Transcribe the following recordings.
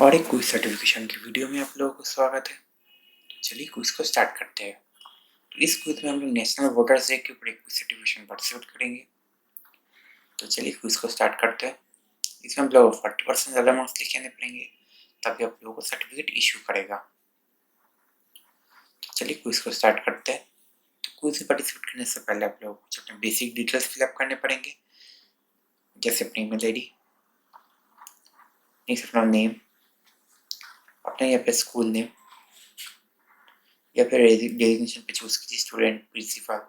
और एक quiz certification की वीडियो में आप लोगों को स्वागत है। तो चलिए क्विज को स्टार्ट करते हैं। तो इस क्विज में हम लोग नेशनल वोटर्स डे के ऊपर एक क्विज सर्टिफिकेशन पार्टिसिपेट करेंगे। तो चलिए क्विज को स्टार्ट करते हैं। इसमें हम लोग 40% ज़्यादा मार्क्स लेके आने पड़ेंगे, तभी आप लोगों को सर्टिफिकेट इशू करेगा। तो चलिए क्विज को स्टार्ट करते हैं। तो क्विज में पार्टिसिपेट करने से पहले आप लोगों को कुछ अपने बेसिक डिटेल्स फिलअप करने पड़ेंगे, जैसे अपनी ईमेल आईडी, नेक्स्ट अपना नेम, अपने यहाँ पे स्कूल नेम या फिर डेजिग्नेशन पे चूज कीजिए स्टूडेंट, प्रिंसिपल,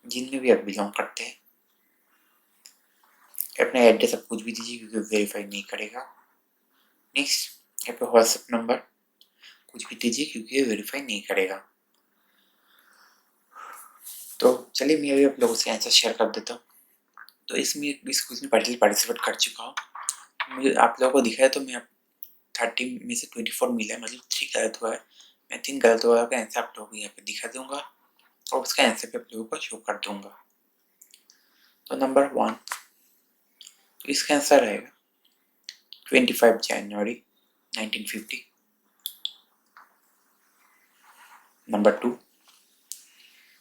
जिनमें भी आप बिलोंग करते हैं। अपना एड्रेस आप कुछ भी दीजिए क्योंकि वेरीफाई नहीं करेगा। नेक्स्ट यहाँ पे व्हाट्सएप नंबर कुछ भी दीजिए क्योंकि ये वेरीफाई नहीं करेगा। तो चलिए मैं अभी आप लोगों से आंसर शेयर कर देता हूँ। तो इसमें इस क्विज में पार्टिसिपेट कर चुका हूँ। मुझे आप लोगों को दिखाया तो मैं 30 में से 24 मिला है, मतलब 3 गलत हुआ है। मैं 3 गलत हुआ का आंसर आप लोगों को यहाँ पे दिखा दूंगा और उसका आंसर भी आप लोगों को शो कर दूंगा। तो नंबर 1, तो इसका आंसर रहेगा 25 जनवरी 1950। नंबर 2,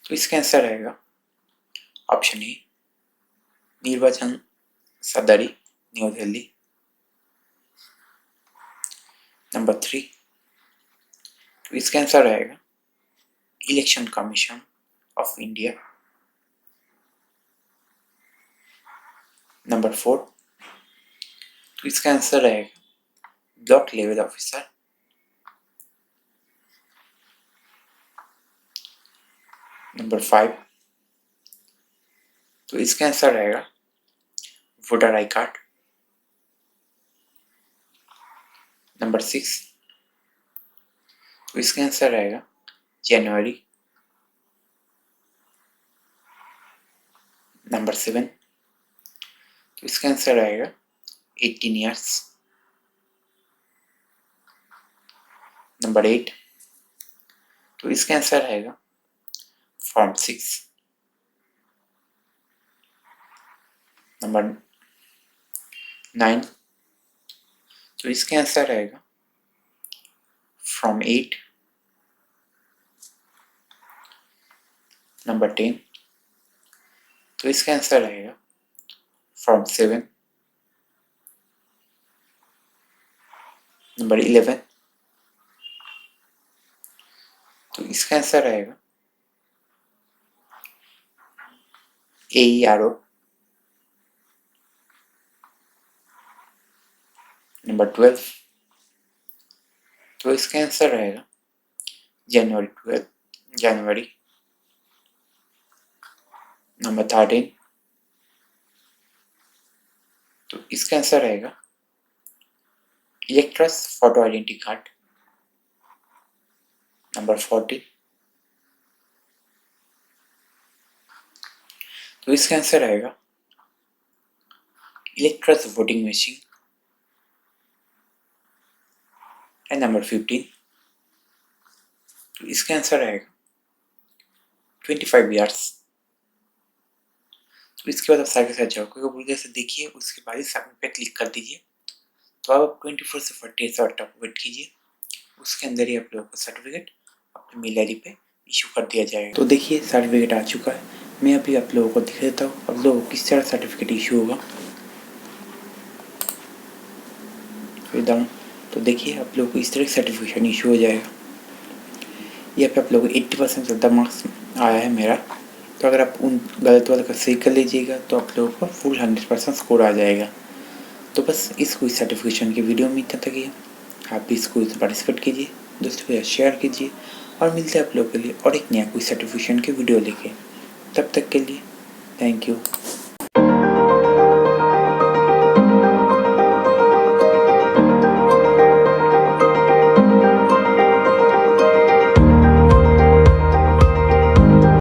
तो इसका आंसर रहेगा ऑप्शन ए, निर्वाचन सदरी, न्यू दिल्ली। नंबर 3, तो इसका आंसर रहेगा election commission of India. Number 4, तो इसका आंसर रहेगा ब्लॉक लेवल ऑफिसर। नंबर 5, तो इसका आंसर रहेगा वोटर आई कार्ड। नंबर 6, तो इसका आंसर रहेगा जनवरी। नंबर 7, तो इसका आंसर रहेगा 18 ईयर्स। नंबर 8, तो इसका आंसर रहेगा फॉर्म 6। नंबर 9, तो इसका आंसर रहेगा फॉर्म 8। नंबर 10, तो इसका आंसर रहेगा फॉर्म 7। नंबर 11, तो इसका आंसर रहेगा AERO। नंबर 12, तो इसका आंसर रहेगा जनवरी। नंबर 13, तो इसका आंसर रहेगा electors photo identity card. Number 14, तो इसका आंसर रहेगा electors voting machine. And number 15, तो इसका आंसर रहेगा 25 ईयर्स। तो इसके बाद आप सारे के साथ जाओ क्योंकि पूरी तरह से देखिए, उसके बाद ही सबमिट पे क्लिक कर दीजिए। तो आप 24 से 48 आवर तक वेट कीजिए, उसके अंदर ही आप लोगों को सर्टिफिकेट अपने मेल आईडी पे इशू कर दिया जाएगा। तो देखिए सर्टिफिकेट आ चुका है। मैं अभी आप लोगों को दिखा देता हूँ आप लोगों को किस तरह सर्टिफिकेट इशू होगा। तो देखिए आप लोगों को इस तरह सर्टिफिकेशन इशू हो जाएगा। यहाँ पे आप लोगों को 80% ज़्यादा मार्क्स आया है मेरा। तो अगर आप उन गलत वाले का सही कर लीजिएगा तो आप लोगों को फुल 100% स्कोर आ जाएगा। तो बस इस क्विज सर्टिफिकेशन की वीडियो में इतना तक ही है। आप भी इस क्विज में पार्टिसिपेट कीजिए, दोस्तों के साथ शेयर कीजिए और मिलते हैं आप लोगों के लिए और एक नया क्विज सर्टिफिकेशन की वीडियो लेके। तब तक के लिए थैंक यू।